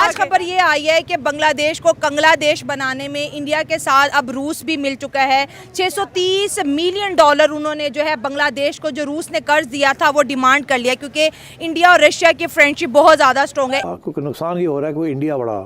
आज खबर ये आई है कि बांग्लादेश को कंगला देश बनाने में इंडिया के साथ अब रूस भी मिल चुका है। 630 मिलियन डॉलर उन्होंने जो है बांग्लादेश को, जो रूस ने कर्ज दिया था, वो डिमांड कर लिया, क्योंकि इंडिया और रशिया की फ्रेंडशिप बहुत ज़्यादा स्ट्रॉन्ग है। क्योंकि नुकसान ये हो रहा है कि इंडिया बड़ा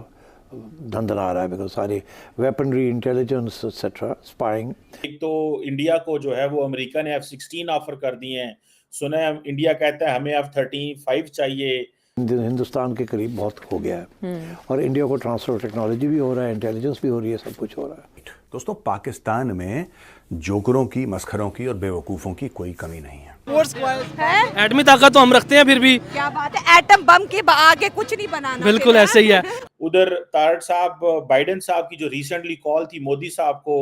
धंधला रहा है, बिकॉज सारी वेपनरी, इंटेलिजेंस एक्सेट्रा, स्पाइंग। एक तो इंडिया को जो है वो अमेरिका ने F-16 ऑफर कर दिए हैं। सुना है इंडिया कहता है हमें F-35 चाहिए। हिंदुस्तान के करीब बहुत हो गया है और इंडिया को ट्रांसफर टेक्नोलॉजी भी हो रहा है, इंटेलिजेंस भी हो रही है, सब कुछ हो रहा है। दोस्तों, पाकिस्तान में जोकरों की, मस्खरों की और बेवकूफ़ों की कोई कमी नहीं है। एटमी ताकत तो हम रखते हैं, फिर भी क्या बात है, एटम बम के आगे कुछ नहीं बनाना। बिल्कुल ऐसे ही है। उधर तारड़ साहब, बाइडेन साहब की जो रिसेंटली कॉल थी मोदी साहब को,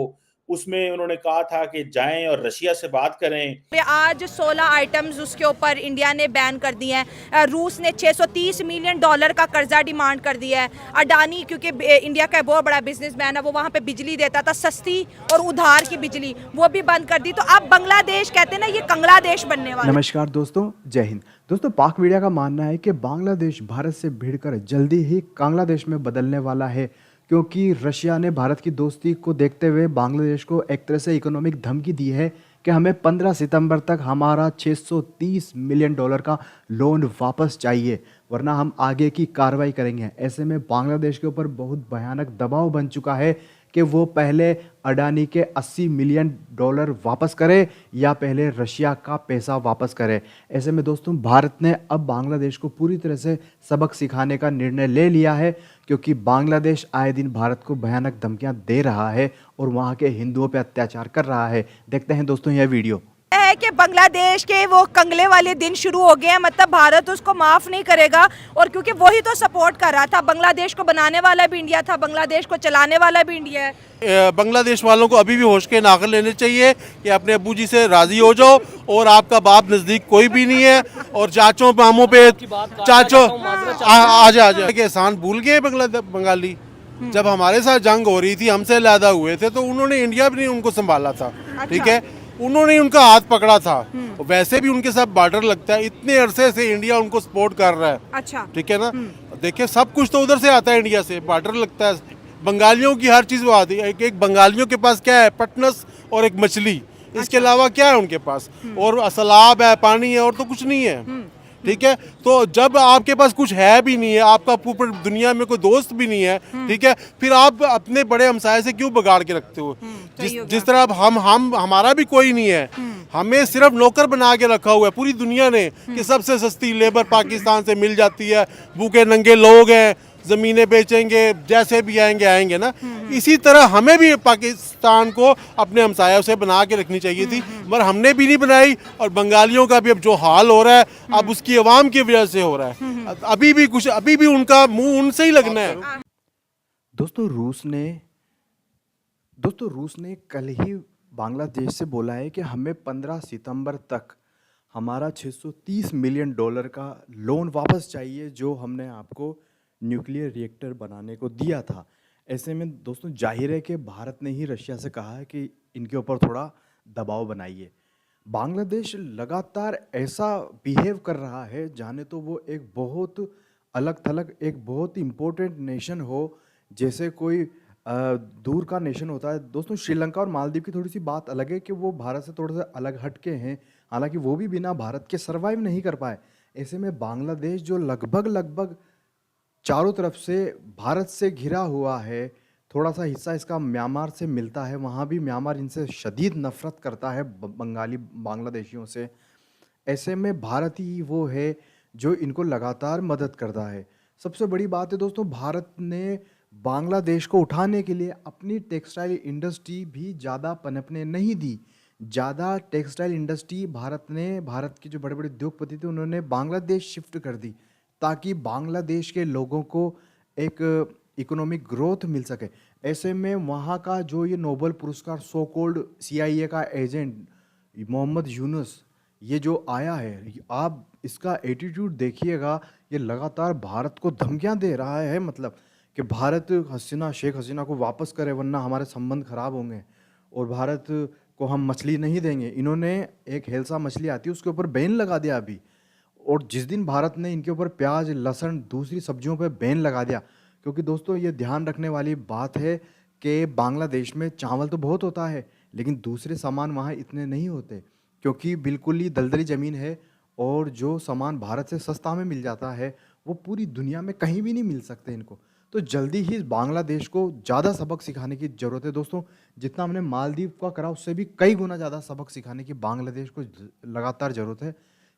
उसमें उन्होंने कहा था कि जाएं और रशिया से बात करें। आज 16 आइटम्स उसके ऊपर इंडिया ने बैन कर दिए हैं। रूस ने 630 मिलियन डॉलर का कर्जा डिमांड कर दिया है। अडानी, क्योंकि इंडिया का बहुत बड़ा बिजनेसमैन है, वो वहाँ पे बिजली देता था सस्ती और उधार की बिजली, वो भी बंद कर दी। तो अब बांग्लादेश कहते हैं ना, ये कंगला देश बनने वाला। नमस्कार दोस्तों, जय हिंद। दोस्तों, पाक मीडिया का मानना है कि बांग्लादेश भारत से भिड़कर जल्दी ही बांग्लादेश में बदलने वाला है, क्योंकि रशिया ने भारत की दोस्ती को देखते हुए बांग्लादेश को एक तरह से इकोनॉमिक धमकी दी है कि हमें 15 सितंबर तक हमारा 630 मिलियन डॉलर का लोन वापस चाहिए, वरना हम आगे की कार्रवाई करेंगे। ऐसे में बांग्लादेश के ऊपर बहुत भयानक दबाव बन चुका है कि वो पहले अडानी के 80 मिलियन डॉलर वापस करे या पहले रशिया का पैसा वापस करे। ऐसे में दोस्तों, भारत ने अब बांग्लादेश को पूरी तरह से सबक सिखाने का निर्णय ले लिया है, क्योंकि बांग्लादेश आए दिन भारत को भयानक धमकियां दे रहा है और वहां के हिंदुओं पर अत्याचार कर रहा है। देखते हैं दोस्तों यह वीडियो। है कि बांग्लादेश के वो कंगले वाले दिन शुरू हो गए हैं, मतलब भारत उसको माफ नहीं करेगा। और क्योंकि वही तो सपोर्ट कर रहा था, बांग्लादेश को बनाने वाला भी इंडिया था, बांग्लादेश को चलाने वाला भी इंडिया है। बांग्लादेश वालों को अभी भी होश के नाखर लेने चाहिए कि अपने अब्बू जी से राजी हो जाओ, और आपका बाप नजदीक कोई भी नहीं है। और चाचों मामों पे चाचों आजा के एहसान भूल गए बंगाली। जब हमारे साथ जंग हो रही थी, हमसे अलहदा हुए थे, तो उन्होंने इंडिया भी नहीं उनको संभाला था। ठीक है, उन्होंने उनका हाथ पकड़ा था। वैसे भी उनके साथ बॉर्डर लगता है, इतने अरसे से इंडिया उनको सपोर्ट कर रहा है। अच्छा, ठीक है ना। देखिए, सब कुछ तो उधर से आता है, इंडिया से बॉर्डर लगता है। बंगालियों की हर चीज वो आती है। एक बंगालियों के पास क्या है? पटनस और एक मछली, इसके अलावा क्या है उनके पास? और सलाब है, पानी है, और तो कुछ नहीं है। ठीक है, तो जब आपके पास कुछ है भी नहीं है, आपका ऊपर दुनिया में कोई दोस्त भी नहीं है, ठीक है, फिर आप अपने बड़े हमसाये से क्यों बगाड़ के रखते हो? जिस तरह अब हमारा भी कोई नहीं है, हमें सिर्फ नौकर बना के रखा हुआ है पूरी दुनिया ने कि सबसे सस्ती लेबर पाकिस्तान से मिल जाती है, भूखे नंगे लोग हैं, जमीनें बेचेंगे, जैसे भी आएंगे ना। इसी तरह हमें भी पाकिस्तान को अपने हमसायों से बना के रखनी चाहिए थी, मगर हमने भी नहीं बनाई। और बंगालियों का भी अब जो हाल हो रहा है, अब उसकी आवाम की वजह से हो रहा है। अभी भी उनका मुंह उनसे ही लगना है। दोस्तों, रूस ने कल ही बांग्लादेश से बोला है कि हमें 15 सितंबर तक हमारा 630 मिलियन डॉलर का लोन वापस चाहिए, जो हमने आपको न्यूक्लियर रिएक्टर बनाने को दिया था। ऐसे में दोस्तों, जाहिर है कि भारत ने ही रशिया से कहा है कि इनके ऊपर थोड़ा दबाव बनाइए। बांग्लादेश लगातार ऐसा बिहेव कर रहा है जाने तो वो एक बहुत अलग थलग, एक बहुत इम्पोर्टेंट नेशन हो, जैसे कोई दूर का नेशन होता है। दोस्तों, श्रीलंका और मालदीव की थोड़ी सी बात अलग है कि वो भारत से थोड़ा सा अलग हटके हैं, हालांकि वो भी बिना भारत के सर्वाइव नहीं कर पाए। ऐसे में बांग्लादेश जो लगभग चारों तरफ से भारत से घिरा हुआ है, थोड़ा सा हिस्सा इसका म्यांमार से मिलता है, वहाँ भी म्यांमार इनसे शदीद नफरत करता है, बांग्लादेशियों से। ऐसे में भारत ही वो है जो इनको लगातार मदद करता है। सबसे बड़ी बात है दोस्तों, भारत ने बांग्लादेश को उठाने के लिए अपनी टेक्सटाइल इंडस्ट्री भी ज़्यादा पनपने नहीं दी। ज़्यादा टेक्सटाइल इंडस्ट्री भारत के जो बड़े बड़े उद्योगपति थे, उन्होंने बांग्लादेश शिफ्ट कर दी, ताकि बांग्लादेश के लोगों को एक इकोनॉमिक ग्रोथ मिल सके। ऐसे में वहाँ का जो ये नोबेल पुरस्कार सो कोल्ड CIA का एजेंट मोहम्मद यूनुस, ये जो आया है, आप इसका एटीट्यूड देखिएगा, ये लगातार भारत को धमकियाँ दे रहा है, मतलब कि भारत शेख हसीना को वापस करे, वरना हमारे संबंध खराब होंगे, और भारत को हम मछली नहीं देंगे। इन्होंने एक हेल्सा मछली आती है, उसके ऊपर बैन लगा दिया अभी। और जिस दिन भारत ने इनके ऊपर प्याज, लहसुन, दूसरी सब्जियों पर बैन लगा दिया, क्योंकि दोस्तों ये ध्यान रखने वाली बात है कि बांग्लादेश में चावल तो बहुत होता है, लेकिन दूसरे सामान वहाँ इतने नहीं होते, क्योंकि बिल्कुल ही दलदली ज़मीन है और जो सामान भारत से सस्ता में मिल जाता है वो पूरी दुनिया में कहीं भी नहीं मिल सकते इनको। तो जल्दी ही बांग्लादेश को ज़्यादा सबक सिखाने की ज़रूरत है दोस्तों। जितना हमने मालदीव का करा उससे भी कई गुना ज़्यादा सबक सिखाने की बांग्लादेश को लगातार ज़रूरत है,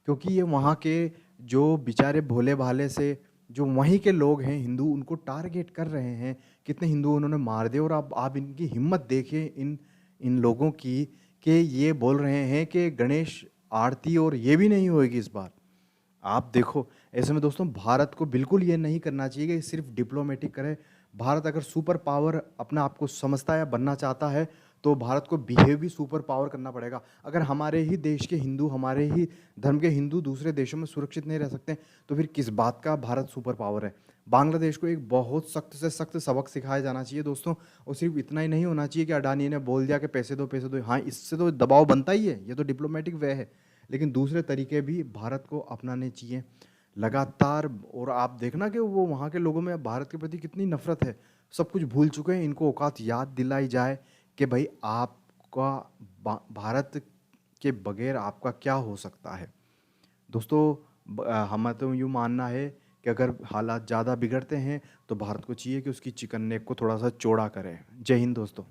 क्योंकि ये वहाँ के जो बेचारे भोले भाले से जो वहीं के लोग हैं हिंदू, उनको टारगेट कर रहे हैं। कितने हिंदू उन्होंने मार दिए। और अब आप इनकी हिम्मत देखिए इन लोगों की, कि ये बोल रहे हैं कि गणेश आरती और ये भी नहीं होएगी इस बार। आप देखो, ऐसे में दोस्तों भारत को बिल्कुल ये नहीं करना चाहिए कि सिर्फ डिप्लोमेटिक करे। भारत अगर सुपर पावर अपना आप को समझता है या बनना चाहता है तो भारत को बिहेव भी सुपर पावर करना पड़ेगा। अगर हमारे ही देश के हिंदू, हमारे ही धर्म के हिंदू दूसरे देशों में सुरक्षित नहीं रह सकते तो फिर किस बात का भारत सुपर पावर है। बांग्लादेश को एक बहुत सख्त से सख्त सबक सिखाया जाना चाहिए दोस्तों। और सिर्फ इतना ही नहीं होना चाहिए कि अडानी ने बोल दिया कि पैसे दो पैसे दो। हाँ, इससे तो दबाव बनता ही है, ये तो डिप्लोमेटिक वे है, लेकिन दूसरे तरीके भी भारत को अपनाने चाहिए लगातार। और आप देखना कि वो वहाँ के लोगों में भारत के प्रति कितनी नफरत है। सब कुछ भूल चुके हैं। इनको औकात याद दिलाई जाए कि भाई आपका भारत के बगैर आपका क्या हो सकता है। दोस्तों हमें तो यूँ मानना है कि अगर हालात ज़्यादा बिगड़ते हैं तो भारत को चाहिए कि उसकी चिकन नेक को थोड़ा सा चौड़ा करें। जय हिंद दोस्तों।